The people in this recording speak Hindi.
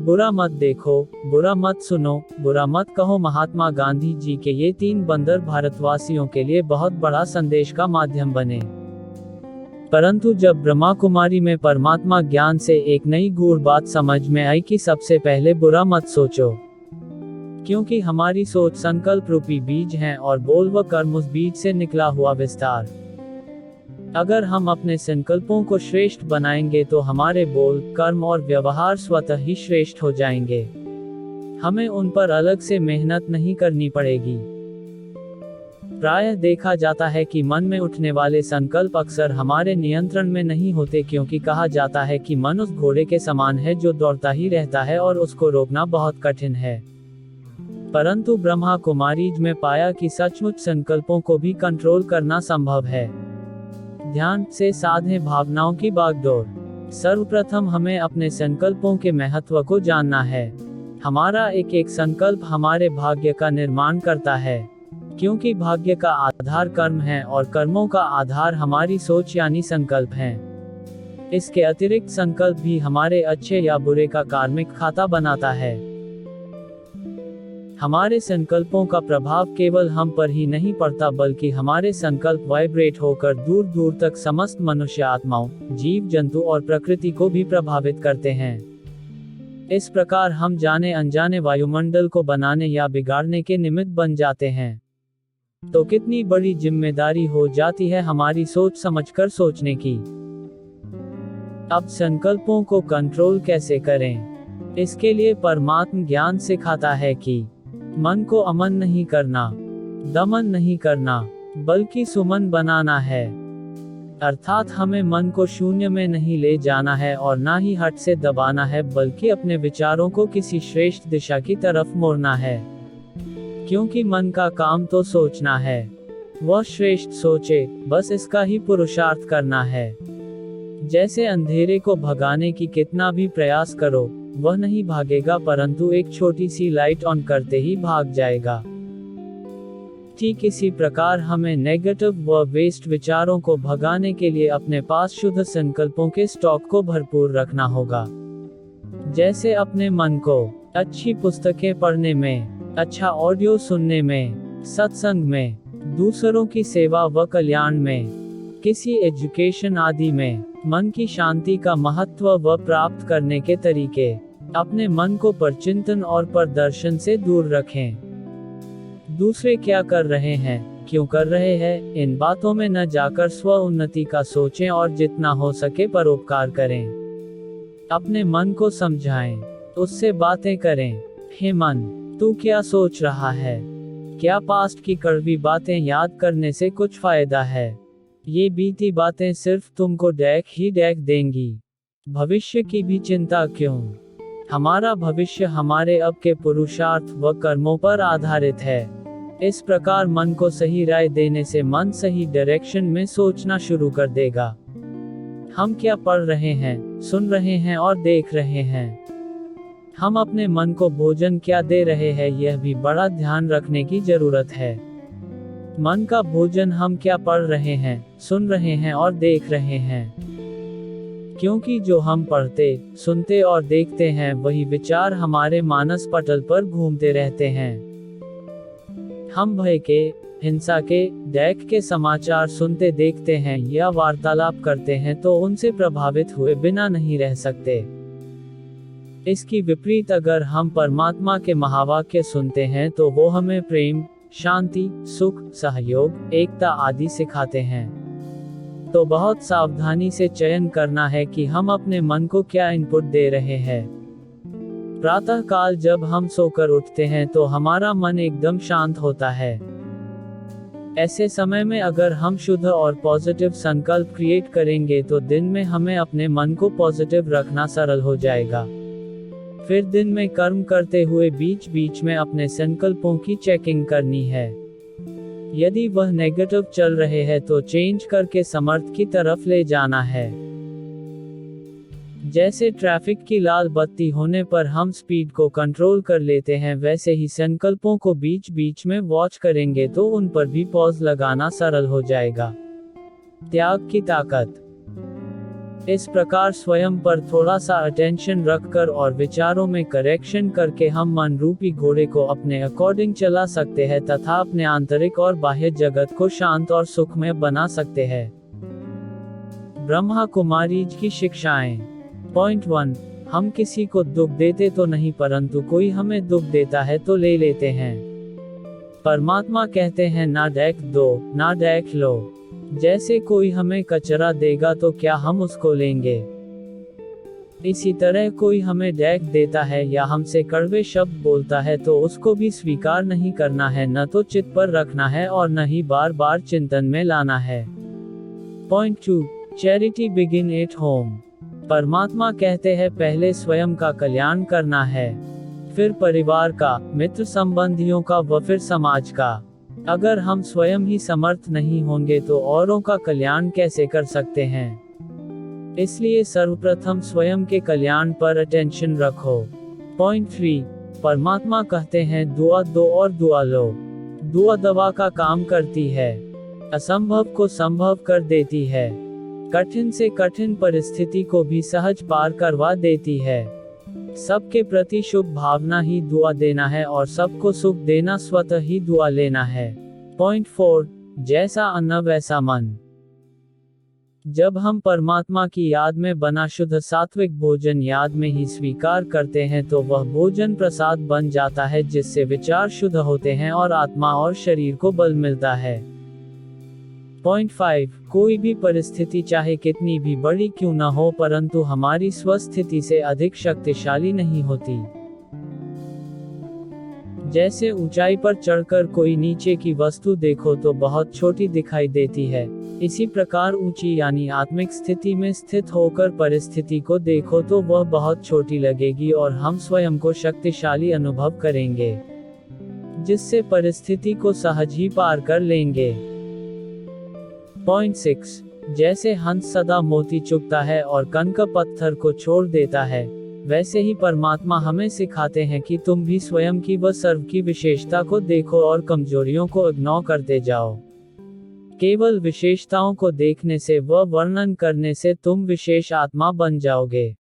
बुरा मत देखो, बुरा मत सुनो, बुरा मत कहो। महात्मा गांधी जी के ये 3 बंदर भारतवासियों के लिए बहुत बड़ा संदेश का माध्यम बने। परंतु जब ब्रह्मा कुमारी में परमात्मा ज्ञान से एक नई गूढ़ बात समझ में आई कि सबसे पहले बुरा मत सोचो, क्योंकि हमारी सोच संकल्प रूपी बीज है और बोल व कर्म उस बीज से निकला हुआ विस्तार। अगर हम अपने संकल्पों को श्रेष्ठ बनाएंगे तो हमारे बोल, कर्म और व्यवहार स्वतः ही श्रेष्ठ हो जाएंगे। हमें उन पर अलग से मेहनत नहीं करनी पड़ेगी। प्रायः देखा जाता है कि मन में उठने वाले संकल्प अक्सर हमारे नियंत्रण में नहीं होते, क्योंकि कहा जाता है कि मन उस घोड़े के समान है जो दौड़ता ही रहता है और उसको रोकना बहुत कठिन है। परंतु ब्रह्मा कुमारीज में पाया कि सचमुच संकल्पों को भी कंट्रोल करना संभव है। ध्यान से साधे भावनाओं की बागडोर। सर्वप्रथम हमें अपने संकल्पों के महत्व को जानना है। हमारा एक एक संकल्प हमारे भाग्य का निर्माण करता है, क्योंकि भाग्य का आधार कर्म है और कर्मों का आधार हमारी सोच यानी संकल्प हैं। इसके अतिरिक्त संकल्प भी हमारे अच्छे या बुरे का कार्मिक खाता बनाता है। हमारे संकल्पों का प्रभाव केवल हम पर ही नहीं पड़ता, बल्कि हमारे संकल्प वाइब्रेट होकर दूर दूर तक समस्त मनुष्य आत्माओं, जीव जंतु और प्रकृति को भी प्रभावित करते हैं। इस प्रकार हम जाने अनजाने वायुमंडल को बनाने या बिगाड़ने के निमित्त बन जाते हैं। तो कितनी बड़ी जिम्मेदारी हो जाती है हमारी सोच समझकर सोचने की। अब संकल्पों को कंट्रोल कैसे करें? इसके लिए परमात्म ज्ञान सिखाता है कि मन को अमन नहीं करना, दमन नहीं करना, बल्कि सुमन बनाना है। अर्थात हमें मन को शून्य में नहीं ले जाना है और ना ही हट से दबाना है, बल्कि अपने विचारों को किसी श्रेष्ठ दिशा की तरफ मोड़ना है। क्योंकि मन का काम तो सोचना है, वह श्रेष्ठ सोचे, बस इसका ही पुरुषार्थ करना है। जैसे अंधेरे को भगाने की कितना भी प्रयास करो, वह नहीं भागेगा, परंतु एक छोटी सी लाइट ऑन करते ही भाग जाएगा। ठीक इसी प्रकार हमें नेगेटिव व वेस्ट विचारों को भगाने के लिए अपने पास शुद्ध संकल्पों के स्टॉक को भरपूर रखना होगा। जैसे अपने मन को अच्छी पुस्तकें पढ़ने में, अच्छा ऑडियो सुनने में, सत्संग में, दूसरों की सेवा व कल्याण में, किसी एजुकेशन आदि में, मन की शांति का महत्व व प्राप्त करने के तरीके, अपने मन को परचिंतन और परदर्शन से दूर रखें। दूसरे क्या कर रहे हैं, क्यों कर रहे हैं, इन बातों में न जाकर स्व उन्नति का सोचें और जितना हो सके परोपकार करें। अपने मन को समझाएं, उससे बातें करें। हे मन, तू क्या सोच रहा है? क्या पास्ट की कड़वी बातें याद करने से कुछ फायदा है? ये बीती बातें सिर्फ तुमको डैक ही डैक देंगी। भविष्य की भी चिंता क्यों? हमारा भविष्य हमारे अब के पुरुषार्थ व कर्मों पर आधारित है। इस प्रकार मन को सही राय देने से मन सही डायरेक्शन में सोचना शुरू कर देगा। हम क्या पढ़ रहे हैं, सुन रहे हैं और देख रहे हैं? हम अपने मन को भोजन क्या दे रहे हैं, यह भी बड़ा ध्यान रखने की जरूरत है। मन का भोजन हम क्या पढ़ रहे हैं, सुन रहे हैं और देख रहे हैं। क्योंकि जो हम पढ़ते, सुनते और देखते हैं, वही विचार हमारे मानस पटल पर घूमते रहते हैं। हम भय के, हिंसा के, डैक के समाचार सुनते देखते हैं या वार्तालाप करते हैं तो उनसे प्रभावित हुए बिना नहीं रह सकते। इसकी विपरीत अगर हम परमात्मा के महावाक्य सुनते हैं तो वो हमें प्रेम, शांति, सुख, सहयोग, एकता आदि सिखाते हैं। तो बहुत सावधानी से चयन करना है कि हम अपने मन को क्या इनपुट दे रहे हैं। प्रातः काल जब हम सोकर उठते हैं तो हमारा मन एकदम शांत होता है। ऐसे समय में अगर हम शुद्ध और पॉजिटिव संकल्प क्रिएट करेंगे तो दिन में हमें अपने मन को पॉजिटिव रखना सरल हो जाएगा। फिर दिन में कर्म करते हुए बीच बीच में अपने संकल्पों की चेकिंग करनी है। यदि वह नेगेटिव चल रहे हैं तो चेंज करके समर्थ की तरफ ले जाना है। जैसे ट्रैफिक की लाल बत्ती होने पर हम स्पीड को कंट्रोल कर लेते हैं, वैसे ही संकल्पों को बीच बीच में वॉच करेंगे तो उन पर भी पॉज लगाना सरल हो जाएगा। त्याग की ताकत। इस प्रकार स्वयं पर थोड़ा सा अटेंशन रखकर और विचारों में करेक्शन करके हम मन रूपी घोड़े को अपने अकॉर्डिंग चला सकते हैं तथा अपने आंतरिक और बाह्य जगत को शांत और सुखमय बना सकते हैं। ब्रह्मा कुमारी की शिक्षाएं। पॉइंट 1, हम किसी को दुख देते तो नहीं परंतु कोई हमें दुख देता है तो ले लेते हैं। परमात्मा कहते हैं ना देख दो ना देख लो। जैसे कोई हमें कचरा देगा तो क्या हम उसको लेंगे, इसी तरह कोई हमें देख देता है या हमसे कड़वे शब्द बोलता है तो उसको भी स्वीकार नहीं करना है, न तो चित्त पर रखना है और न ही बार बार चिंतन में लाना है। Point 2, charity begin at home. परमात्मा कहते हैं पहले स्वयं का कल्याण करना है, फिर परिवार का, मित्र संबंधियों का व फिर समाज का। अगर हम स्वयं ही समर्थ नहीं होंगे तो औरों का कल्याण कैसे कर सकते हैं। इसलिए सर्वप्रथम स्वयं के कल्याण पर अटेंशन रखो। पॉइंट 3, परमात्मा कहते हैं दुआ दो और दुआ लो। दुआ दवा का काम करती है, असंभव को संभव कर देती है, कठिन से कठिन परिस्थिति को भी सहज पार करवा देती है। सबके प्रति शुभ भावना ही दुआ देना है और सबको सुख देना स्वतः ही दुआ लेना है। पॉइंट 4, जैसा अन्न वैसा मन। जब हम परमात्मा की याद में बना शुद्ध सात्विक भोजन याद में ही स्वीकार करते हैं तो वह भोजन प्रसाद बन जाता है, जिससे विचार शुद्ध होते हैं और आत्मा और शरीर को बल मिलता है। पॉइंट 5, कोई भी परिस्थिति चाहे कितनी भी बड़ी क्यों न हो परंतु हमारी स्वस्थिति से अधिक शक्तिशाली नहीं होती। जैसे ऊंचाई पर चढ़कर कोई नीचे की वस्तु देखो तो बहुत छोटी दिखाई देती है, इसी प्रकार ऊंची यानी आत्मिक स्थिति में स्थित होकर परिस्थिति को देखो तो वह बहुत छोटी लगेगी और हम स्वयं को शक्तिशाली अनुभव करेंगे, जिससे परिस्थिति को सहज ही पार कर लेंगे। पॉइंट 6, जैसे हंस सदा मोती चुगता है और कनक पत्थर को छोड़ देता है, वैसे ही परमात्मा हमें सिखाते हैं कि तुम भी स्वयं की व सर्व की विशेषता को देखो और कमजोरियों को इग्नोर करते जाओ। केवल विशेषताओं को देखने से व वर्णन करने से तुम विशेष आत्मा बन जाओगे।